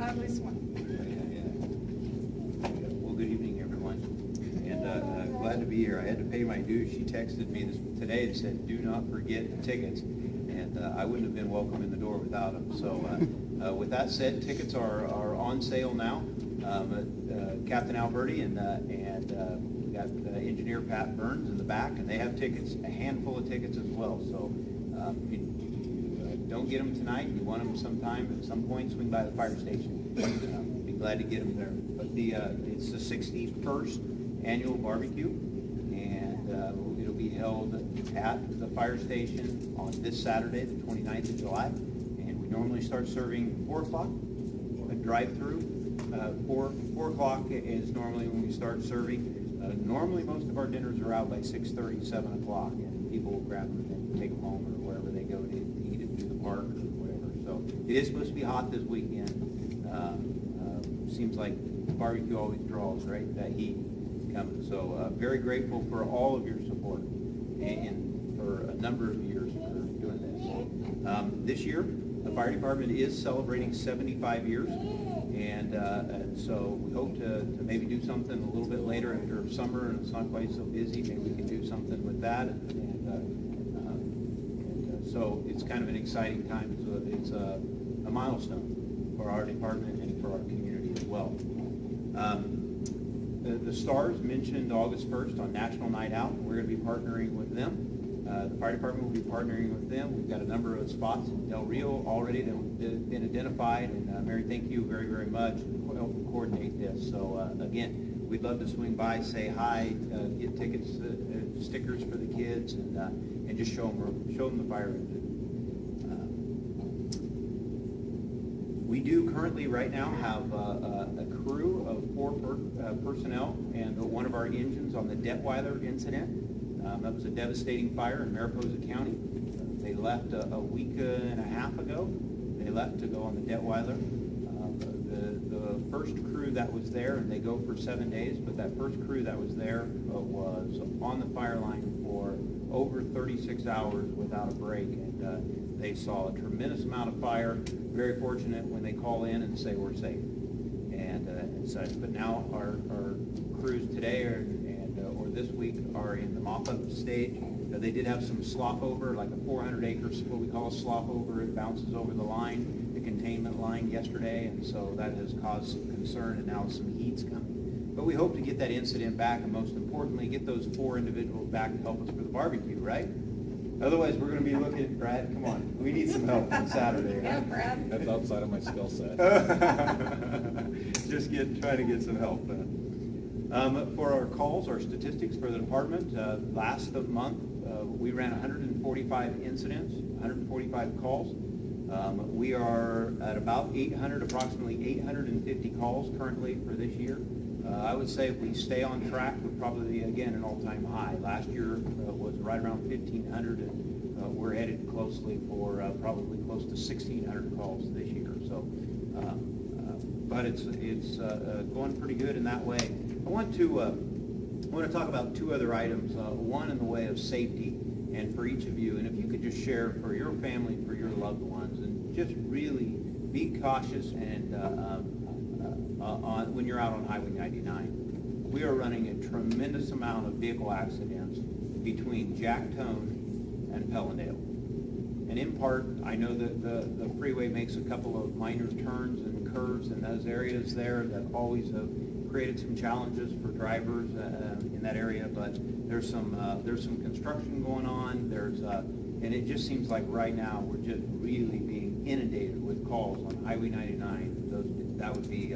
ugly swan. Well, good evening, everyone. And glad to be here. I had to pay my dues. She texted me today and said, "Do not forget the tickets." And I wouldn't have been welcome in the door without them. So with that said, tickets are on sale now. Captain Alberti and we got engineer Pat Burns in the back, and they have tickets, a handful of tickets as well. So if you don't get them tonight, you want them sometime, at some point, swing by the fire station. Be glad to get them there. But it's the 61st annual barbecue, and it'll be held at the fire station on this Saturday, the 29th of July. And we normally start serving 4 o'clock, a drive-through. 4 o'clock is normally when we start serving. Normally most of our dinners are out by 6:30, 7 o'clock, and people will grab them and take them home or wherever they go to eat it, to the park or whatever. So it is supposed to be hot this weekend. Seems like barbecue always draws, right? That heat coming. So very grateful for all of your support and for a number of years for doing this. This year, the fire department is celebrating 75 years. And so we hope to maybe do something a little bit later after summer and it's not quite so busy. Maybe we can do something with that. So it's kind of an exciting time. So it's a milestone for our department and for our community as well. The Stars mentioned August 1st on National Night Out. We're going to be partnering with them. The fire department will be partnering with them. We've got a number of spots in Del Rio already that have been identified. And Mary, thank you very, very much for helping coordinate this. So again, we'd love to swing by, say hi, get tickets, stickers for the kids, and just show them the fire. We do currently right now have a crew of 4 personnel and one of our engines on the Detweiler incident. That was a devastating fire in Mariposa County. They left a week and a half ago. They left to go on the Detweiler. The first crew that was there, and they go for 7 days, but that first crew that was there was on the fire line for over 36 hours without a break. And they saw a tremendous amount of fire. Very fortunate when they call in and say we're safe and such. But now our crews today or this week are in the mop-up stage. They did have some slop over, like a 400 acres, what we call a slop over. It bounces over the line, the containment line yesterday, and so that has caused some concern, and now some heat's coming. But we hope to get that incident back, and most importantly, get those 4 individuals back to help us for the barbecue, right? Otherwise, we're going to be looking at Brad. Come on, we need some help on Saturday. Yeah, Brad. That's outside of my skill set. Just trying to get some help. For our calls, our statistics for the department, last month we ran 145 incidents, 145 calls. We are at about approximately 850 calls currently for this year. I would say if we stay on track, we're probably again an all-time high. Last year was right around 1,500, and we're headed closely for probably close to 1,600 calls this year. So, but it's going pretty good in that way. I want to talk about 2 other items. One in the way of safety, and for each of you, and if you could just share for your family, for your loved ones, and just really be cautious and when you're out on Highway 99. We are running a tremendous amount of vehicle accidents between Jacktone and Pellendale. And in part, I know that the freeway makes a couple of minor turns and curves in those areas there that always have created some challenges for drivers in that area. But there's some construction going on. And it just seems like right now we're just really being inundated with calls on Highway 99. That would be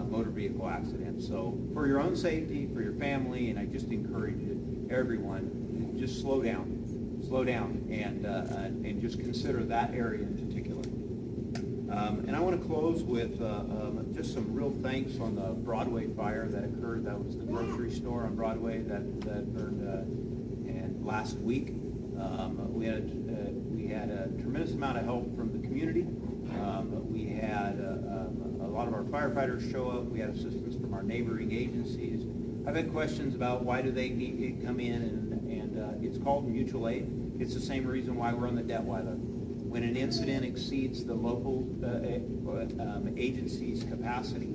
motor vehicle accidents. So for your own safety, for your family, and I just encourage everyone, just slow down, and just consider that area in particular. And I want to close with just some real thanks on the Broadway fire that occurred. That was the grocery store on Broadway that burned and last week. We had a tremendous amount of help from the community. We had a lot of our firefighters show up. We had assistance from our neighboring agencies. I've had questions about why do they need to come in, and it's called mutual aid. It's the same reason why we're on the Detweiler. When an incident exceeds the local agency's capacity,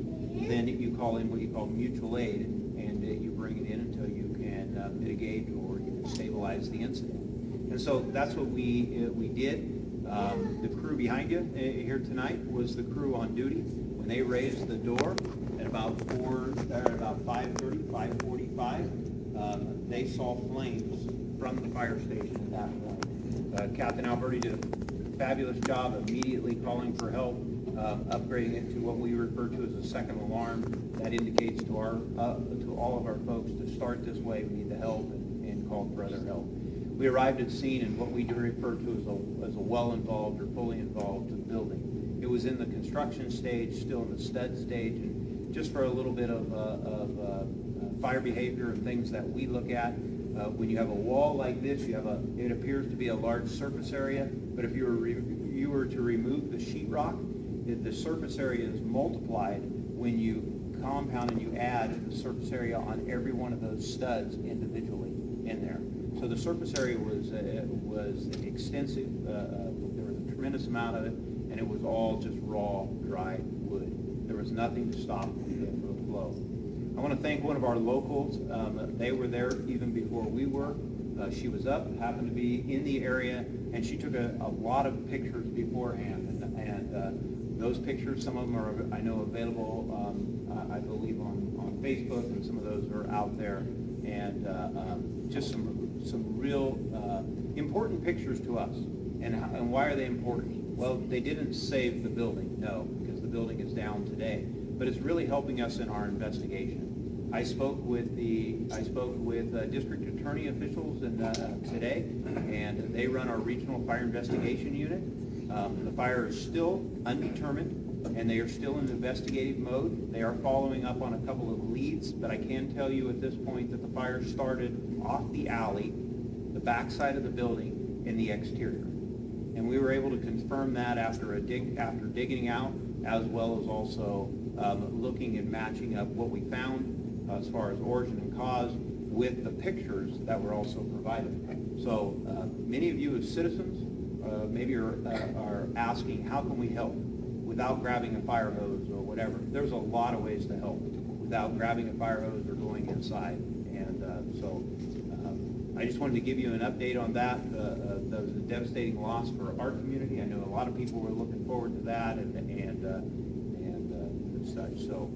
then you call in what you call mutual aid, and you bring it in until you can mitigate or you can stabilize the incident. And so that's what we did. The crew behind you here tonight was the crew on duty. When they raised the door at about 5:30, 5:45, they saw flames from the fire station at that point. Captain Alberti did a fabulous job immediately calling for help, upgrading it to what we refer to as a second alarm. That indicates to all of our folks to start this way, we need the help, and call for other help. We arrived at scene in what we do refer to as a well-involved or fully involved building. It was in the construction stage, still in the stud stage, and just for a little bit of fire behavior and things that we look at. When you have a wall like this, it appears to be a large surface area, but if you were to remove the sheetrock, the surface area is multiplied when you compound and you add the surface area on every one of those studs individually in there. So the surface area was extensive. There was a tremendous amount of it, and it was all just raw, dry wood. There was nothing to stop the flow. I want to thank one of our locals. They were there even before we were. She was up, happened to be in the area, and she took a lot of pictures beforehand. And those pictures, some of them are, I know, available, I believe, on Facebook, and some of those are out there. And just some real important pictures to us. And why are they important? Well, they didn't save the building, no, because the building is down today. But it's really helping us in our investigation. I spoke with district attorney officials today, and they run our regional fire investigation unit. The fire is still undetermined, and they are still in investigative mode. They are following up on a couple of leads, but I can tell you at this point that the fire started off the alley, the backside of the building, in the exterior. And we were able to confirm that after digging out, as well as also looking and matching up what we found as far as origin and cause with the pictures that were also provided. So many of you as citizens maybe are asking, how can we help without grabbing a fire hose or whatever? There's a lot of ways to help without grabbing a fire hose or going inside. And so I just wanted to give you an update on that. That was a devastating loss for our community. I know a lot of people were looking forward to that and such. So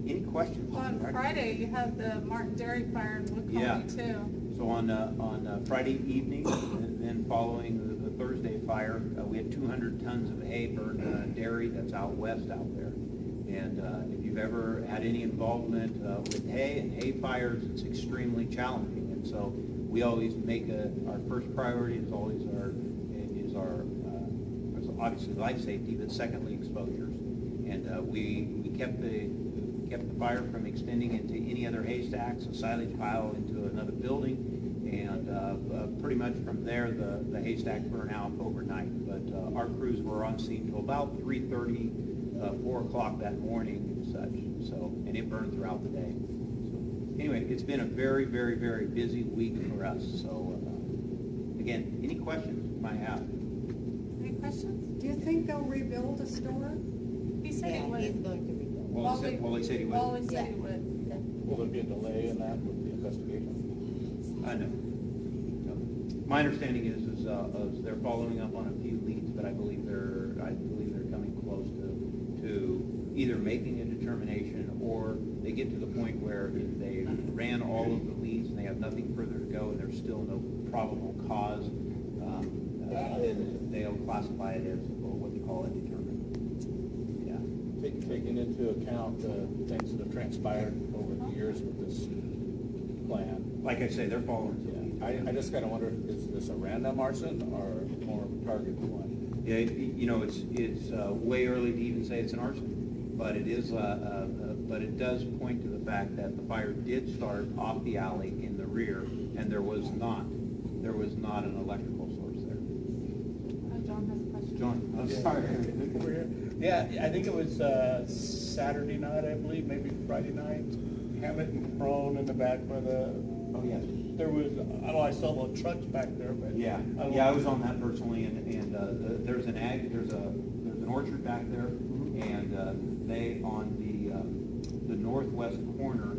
any questions? Well, on Friday, you had the Martin Dairy Fire in Wood Colony, too. So on Friday evening, and then following the Thursday fire, we had 200 tons of hay burned in a dairy that's out west out there. And if you've ever had any involvement with hay and hay fires, it's extremely challenging. And so we always make our first priority is always our obviously life safety, but secondly exposures. And we kept the fire from extending into any other haystacks, a silage pile into another building, and pretty much from there the haystack burned out overnight. But our crews were on scene till about 3:30, 4 o'clock that morning and such. So, and it burned throughout the day. So, anyway, it's been a very, very, very busy week for us. So again, any questions you might have? Any questions? Do you think they'll rebuild a store? He said he would. He's going to rebuild. Wally said he would. Wally said he would. Will there be a delay in that with the investigation? No. My understanding is they're following up on a few leads, but I believe they're coming close to either making a determination, or they get to the point where if they ran all of the leads and they have nothing further to go and there's still no probable cause, then they'll classify it as what they call indeterminate. Yeah. Taking into account the things that have transpired over the years with this plan. Like I say, they're following. I just kind of wonder, is this a random arson or more of a targeted one? Yeah, it's way early to even say it's an arson, but it is. But it does point to the fact that the fire did start off the alley in the rear, and there was not an electrical source there. John has a question. John, I'm sorry. Over here. Yeah, I think it was Saturday night, I believe, maybe Friday night. Hammett and prone in the back by the Oh yes. there was, I don't know, I saw the trucks back there, but. Yeah, I don't yeah, I know. was on that personally, and there's an orchard back there, and they, on the northwest corner,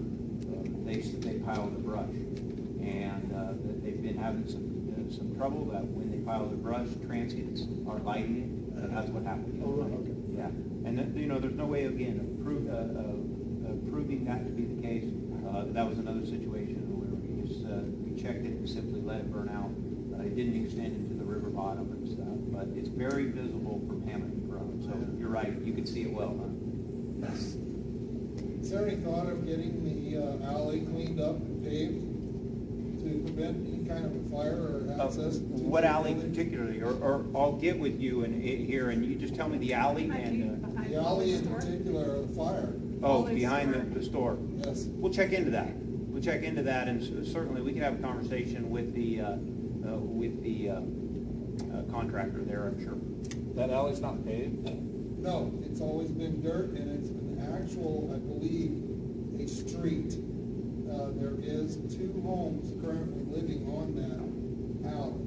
they pile the brush. And they've been having some trouble that when they pile the brush, transients are lighting it, and that's what happened. Oh, okay. Yeah, and then, there's no way, again, of proving that to be the case. That was another situation where we checked it and simply let it burn out. It didn't extend into the river bottom and stuff, but it's very visible from Hamilton Road. So you're right, you can see it well, huh? Is there any thought of getting the alley cleaned up and paved to prevent any kind of a fire or access? to What the alley building? particularly, or I'll get with you here, and you just tell me the alley and, Behind The alley in store. particular, or the fire, behind the store. yes. We'll check into that. We'll check into that, and certainly we can have a conversation with the contractor there, I'm sure. That alley's not paved? No, it's always been dirt, and it's an actual, I believe, a street. There is 2 homes currently living on that alley,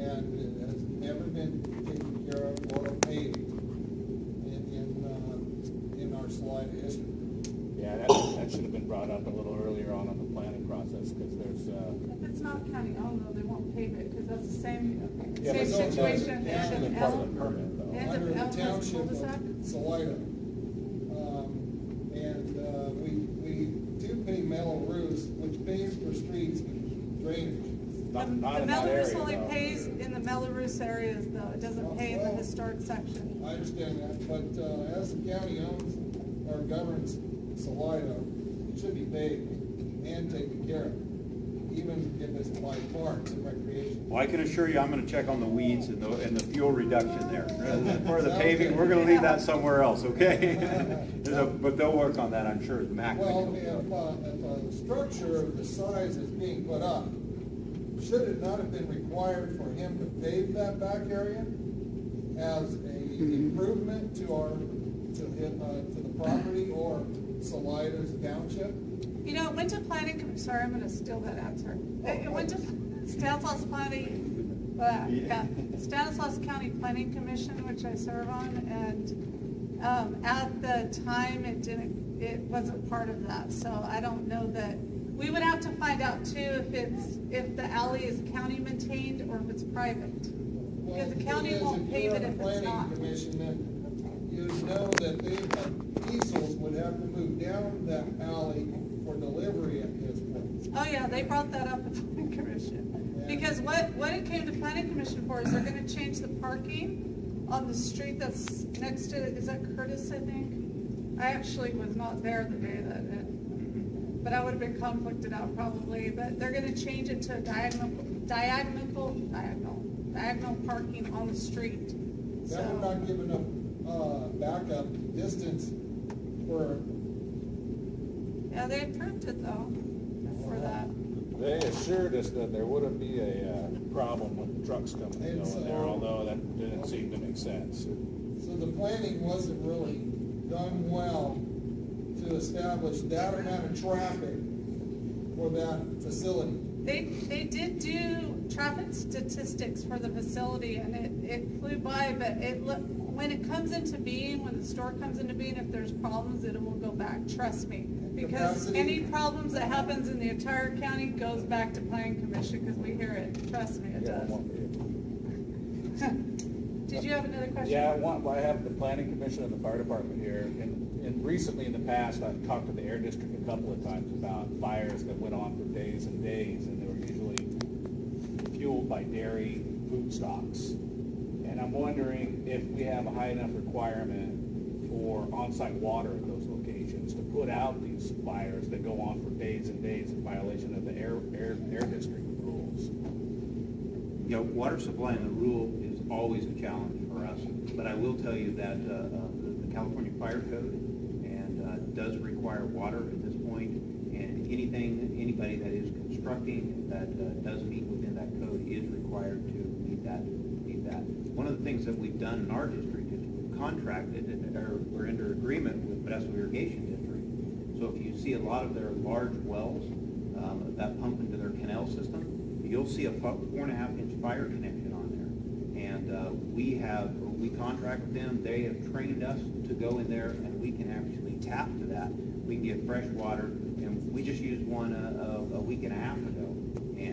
and it has never been taken care of or paved in our Salida history. Yeah, that should have been brought up a little earlier on in the planning process, because there's, If it's not county owned, though, they won't pave it, because that's the same Yeah, but it's situation also as county an part of L. the permit, though. Ends Under of the L has a township cul-de-sac. of Salida. We do pay Melrose, which pays for streets and drainage. not The in that Melrose area, only though. pays in the Melrose areas, though. It doesn't pay in the Well, historic section. I understand that, but as the county owns or governs Salida, it should be paid and taken care of, even if it's by parks and recreation. Well, I can assure you, I'm gonna check on the weeds and the fuel reduction there. For the paving, we're gonna leave that somewhere else, okay? But they'll work on that, I'm sure, as Mac. Well, if a structure of the size is being put up, should it not have been required for him to pave that back area as a improvement to the property or Salida's township? You know, it went to planning, sorry, I'm gonna steal that answer. It went to Stanislaus Planning, Stanislaus County Planning Commission, which I serve on, and at the time, it wasn't part of that, so I don't know that. We would have to find out too if the alley is county maintained or if it's private. Because the county won't pave it if it's not. If you're on the planning commission, then you know that diesels would have to move down that alley for delivery at this point. Oh, yeah, they brought that up at the planning commission. Because what it came to planning commission for is they're gonna change the parking on the street that's next to, is that Curtis, I think? I actually was not there the day that but I would have been conflicted out probably, but they're gonna change it to diagonal parking on the street. That would So, not give enough backup distance for, yeah, they approved it though, for that. They assured us that there wouldn't be a problem with trucks coming and going there, although that didn't seem to make sense. so the planning wasn't really done well to establish that amount of traffic for that facility. They did do traffic statistics for the facility and it flew by, but when it comes into being, when the store comes into being, if there's problems, it will go back, trust me. Because Capacity. any problems that happens in the entire county goes back to planning commission, because we hear it, trust me, it Yeah, does. Did you have another question? Yeah, I have the planning commission and the fire department here, and recently in the past, I've talked to the air district a couple of times about fires that went on for days and days, and they were usually fueled by dairy food stocks. And I'm wondering if we have a high enough requirement for on-site water at those locations to put out these fires that go on for days and days in violation of the air district rules. You know, water supply in the rural is always a challenge for us, but I will tell you that the California Fire Code does require water at this point, and anybody that is constructing that does meet within that code is required to meet that. One of the things that we've done in our district is we've contracted, or we're under agreement with Modesto Irrigation District. So if you see a lot of their large wells, that pump into their canal system, you'll see a 4.5-inch fire connection on there. And we contract with them. They have trained us to go in there, and we can actually tap to that. We can get fresh water, and we just used one a week and a half ago.